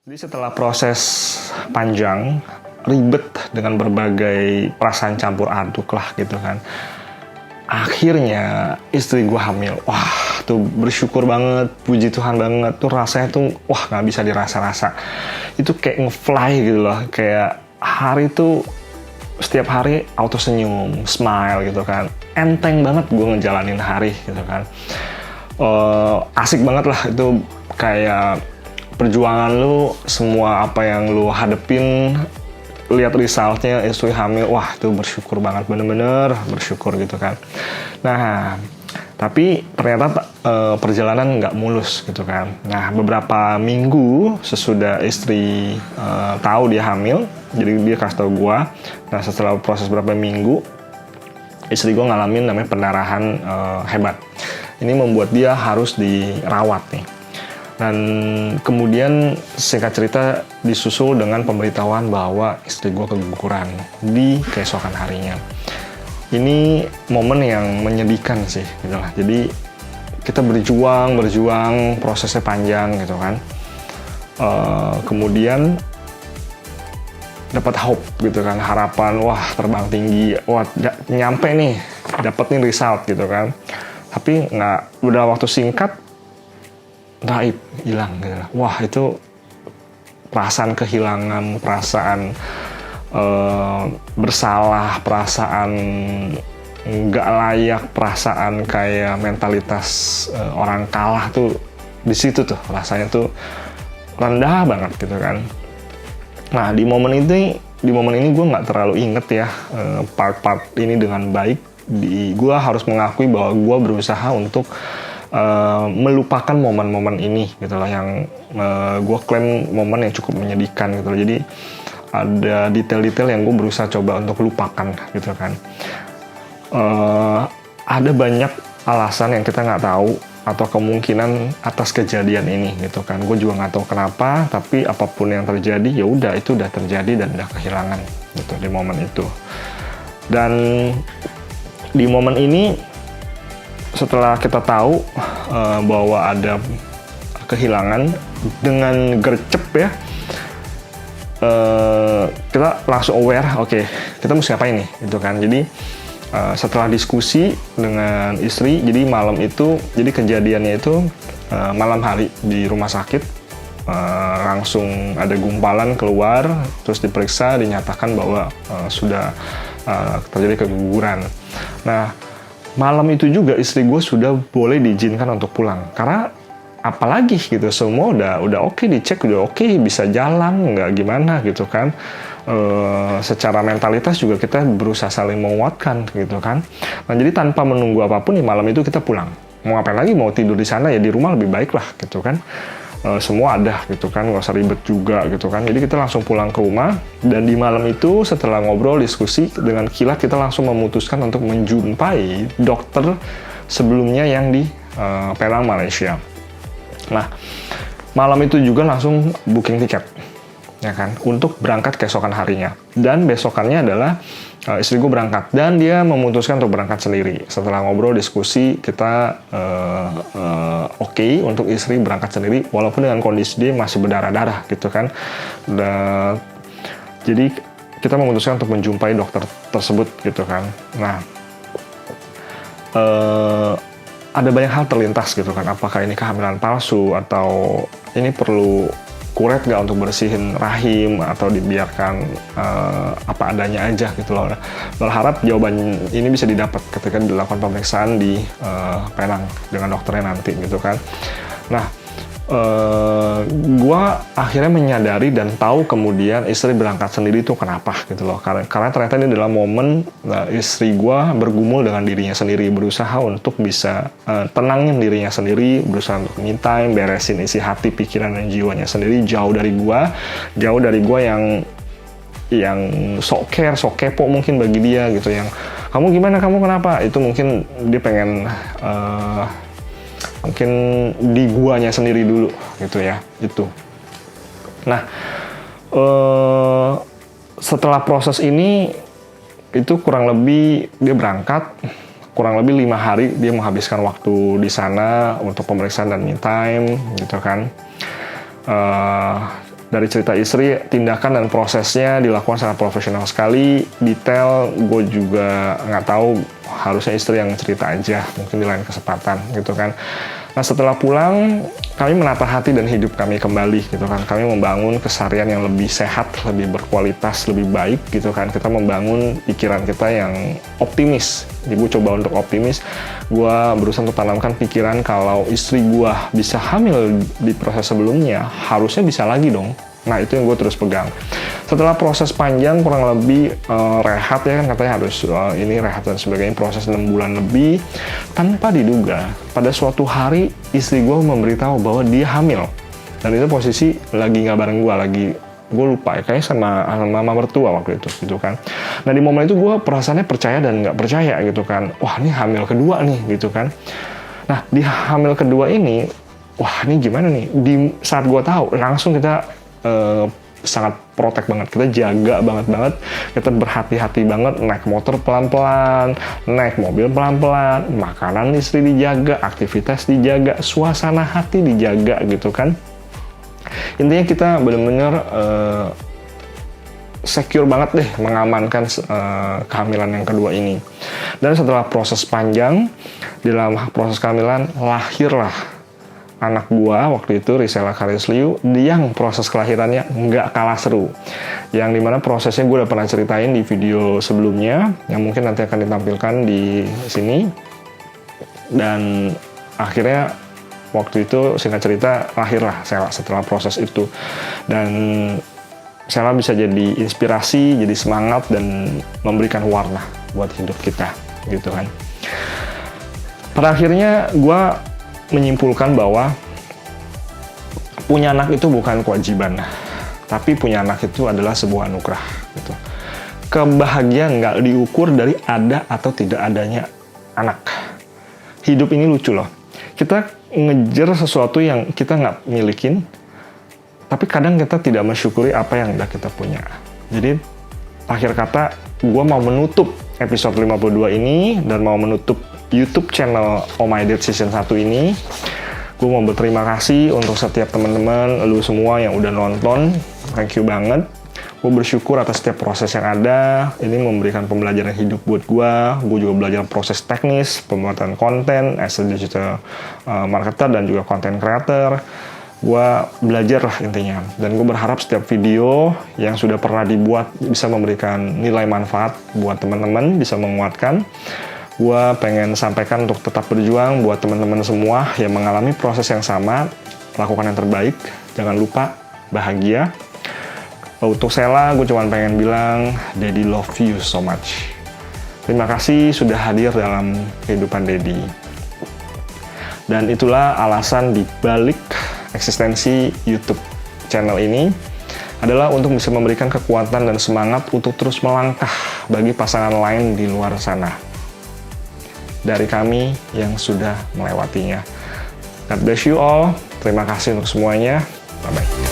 Jadi setelah proses panjang, ribet dengan berbagai perasaan campur aduk lah gitu kan. Akhirnya istri gue hamil. Wah, tuh bersyukur banget, puji Tuhan banget. Tuh rasanya tuh, wah nggak bisa dirasa-rasa. Itu kayak nge-fly gitu loh. Kayak hari tuh, setiap hari auto senyum, smile gitu kan. Enteng banget gue ngejalanin hari gitu kan. Asik banget lah itu, kayak perjuangan lu, semua apa yang lu hadepin, lihat resultnya, istri hamil, wah itu bersyukur banget, bener-bener bersyukur gitu kan. Nah, tapi ternyata perjalanan nggak mulus gitu kan. Nah, beberapa minggu sesudah istri tahu dia hamil, jadi dia kasih tau gue. Nah, setelah proses beberapa minggu, istri gue ngalamin namanya pendarahan hebat. Ini membuat dia harus dirawat nih. Dan kemudian singkat cerita disusul dengan pemberitahuan bahwa istri gue keguguran di keesokan harinya. Ini momen yang menyedihkan sih gitu lah. Jadi kita berjuang, prosesnya panjang gitu kan. Kemudian dapat hope gitu kan, harapan, wah terbang tinggi, wah nyampe nih, dapat nih result gitu kan. Tapi nggak, udah waktu singkat raib, hilang gitu. Wah itu perasaan kehilangan, perasaan bersalah, perasaan nggak layak, perasaan kayak mentalitas orang kalah tuh di situ tuh, rasanya tuh rendah banget gitu kan. Nah di momen ini gue nggak terlalu inget ya part-part ini dengan baik. Gue harus mengakui bahwa gue berusaha untuk melupakan momen-momen ini gitu loh, yang gue klaim momen yang cukup menyedihkan gitu loh. Jadi ada detail-detail yang gue berusaha coba untuk lupakan gitu kan. Ada banyak alasan yang kita nggak tahu atau kemungkinan atas kejadian ini gitu kan. Gue juga nggak tahu kenapa, tapi apapun yang terjadi ya udah, itu udah terjadi dan udah kehilangan gitu di momen itu. Dan di momen ini, setelah kita tahu bahwa ada kehilangan, dengan gercep ya, kita langsung aware, oke, kita mesti ngapain nih gitu kan. Jadi setelah diskusi dengan istri, jadi malam itu, jadi kejadiannya itu malam hari di rumah sakit, langsung ada gumpalan keluar, terus diperiksa, dinyatakan bahwa sudah terjadi keguguran. Nah, malam itu juga istri gue sudah boleh diizinkan untuk pulang. Karena apalagi gitu, semua udah oke, dicek udah oke, bisa jalan, nggak gimana gitu kan. Secara mentalitas juga kita berusaha saling menguatkan gitu kan. Nah jadi tanpa menunggu apapun, di malam itu kita pulang. Mau ngapain lagi, mau tidur di sana ya di rumah lebih baik lah gitu kan. Semua ada gitu kan, nggak usah ribet juga gitu kan. Jadi kita langsung pulang ke rumah, dan di malam itu setelah ngobrol diskusi dengan kilat, kita langsung memutuskan untuk menjumpai dokter sebelumnya yang di Penang, Malaysia. Nah malam itu juga langsung booking tiket ya kan, untuk berangkat keesokan harinya. Dan besokannya adalah istri gue berangkat, dan dia memutuskan untuk berangkat sendiri. Setelah ngobrol diskusi, kita oke untuk istri berangkat sendiri, walaupun dengan kondisi dia masih berdarah-darah gitu kan. Jadi kita memutuskan untuk menjumpai dokter tersebut gitu kan. Nah ada banyak hal terlintas gitu kan, apakah ini kehamilan palsu, atau ini perlu kuret nggak untuk bersihin rahim, atau dibiarkan apa adanya aja gitu loh. Berharap jawaban ini bisa didapat ketika dilakukan pemeriksaan di Penang dengan dokternya nanti gitu kan. Nah gue akhirnya menyadari dan tahu kemudian istri berangkat sendiri itu kenapa gitu loh. Karena ternyata ini adalah momen istri gue bergumul dengan dirinya sendiri, berusaha untuk bisa tenangin dirinya sendiri, berusaha untuk me time, beresin isi hati, pikiran dan jiwanya sendiri, jauh dari gue yang sok care, sok kepo mungkin bagi dia gitu, yang kamu gimana, kamu kenapa, itu mungkin dia pengen mungkin di guanya sendiri dulu gitu ya, itu. Nah setelah proses ini, itu kurang lebih dia berangkat kurang lebih 5 hari dia menghabiskan waktu di sana untuk pemeriksaan dan me time gitu kan. Dari cerita istri, tindakan dan prosesnya dilakukan sangat profesional sekali, detail. Gue juga nggak tahu, harusnya istri yang cerita aja, mungkin di lain kesempatan gitu kan. Nah setelah pulang, kami menata hati dan hidup kami kembali gitu kan. Kami membangun keseharian yang lebih sehat, lebih berkualitas, lebih baik gitu kan. Kita membangun pikiran kita yang optimis. Gue coba untuk optimis. Gue berusaha untuk tanamkan pikiran kalau istri gue bisa hamil di proses sebelumnya, harusnya bisa lagi dong. Nah itu yang gue terus pegang. Setelah proses panjang kurang lebih rehat ya kan, katanya harus ini rehat dan sebagainya, proses 6 bulan lebih, tanpa diduga pada suatu hari istri gue memberitahu bahwa dia hamil. Dan itu posisi lagi nggak bareng gue lupa ya, kayaknya sama mama mertua waktu itu gitu kan. Nah di momen itu gue perasaannya percaya dan nggak percaya gitu kan. Wah ini hamil kedua nih gitu kan. Nah di hamil kedua ini, wah ini gimana nih? Di saat gue tahu, langsung kita sangat protek banget, kita jaga banget, kita berhati-hati banget, naik motor pelan-pelan, naik mobil pelan-pelan, makanan istri dijaga, aktivitas dijaga, suasana hati dijaga gitu kan. Intinya kita benar-benar secure banget deh mengamankan kehamilan yang kedua ini. Dan setelah proses panjang, di dalam proses kehamilan lahirlah anak gua waktu itu, Risela Karisliu, yang proses kelahirannya nggak kalah seru. Yang dimana prosesnya gue udah pernah ceritain di video sebelumnya, yang mungkin nanti akan ditampilkan di sini. Dan akhirnya waktu itu singkat cerita lahirlah Sela setelah proses itu. Dan Sela bisa jadi inspirasi, jadi semangat, dan memberikan warna buat hidup kita gitu kan. Pada akhirnya gue menyimpulkan bahwa punya anak itu bukan kewajiban, tapi punya anak itu adalah sebuah anugerah gitu. Kebahagiaan nggak diukur dari ada atau tidak adanya anak. Hidup ini lucu loh, kita ngejar sesuatu yang kita nggak milikin, tapi kadang kita tidak mensyukuri apa yang udah kita punya. Jadi akhir kata, gue mau menutup episode 52 ini dan mau menutup YouTube channel Oh My Dad Season 1 ini. Gue mau berterima kasih untuk setiap teman-teman, lu semua yang udah nonton. Thank you banget. Gue bersyukur atas setiap proses yang ada. Ini memberikan pembelajaran hidup buat gue. Gue juga belajar proses teknis, pembuatan konten, as a digital marketer dan juga content creator. Gue belajar lah intinya. Dan gue berharap setiap video yang sudah pernah dibuat bisa memberikan nilai manfaat buat teman-teman, bisa menguatkan. Gue pengen sampaikan untuk tetap berjuang buat teman-teman semua yang mengalami proses yang sama, lakukan yang terbaik, jangan lupa bahagia. Untuk Sela, gue cuma pengen bilang, Daddy love you so much. Terima kasih sudah hadir dalam kehidupan Daddy. Dan itulah alasan dibalik eksistensi YouTube channel ini, adalah untuk bisa memberikan kekuatan dan semangat untuk terus melangkah bagi pasangan lain di luar sana. Dari kami yang sudah melewatinya. God bless you all. Terima kasih untuk semuanya. Bye-bye.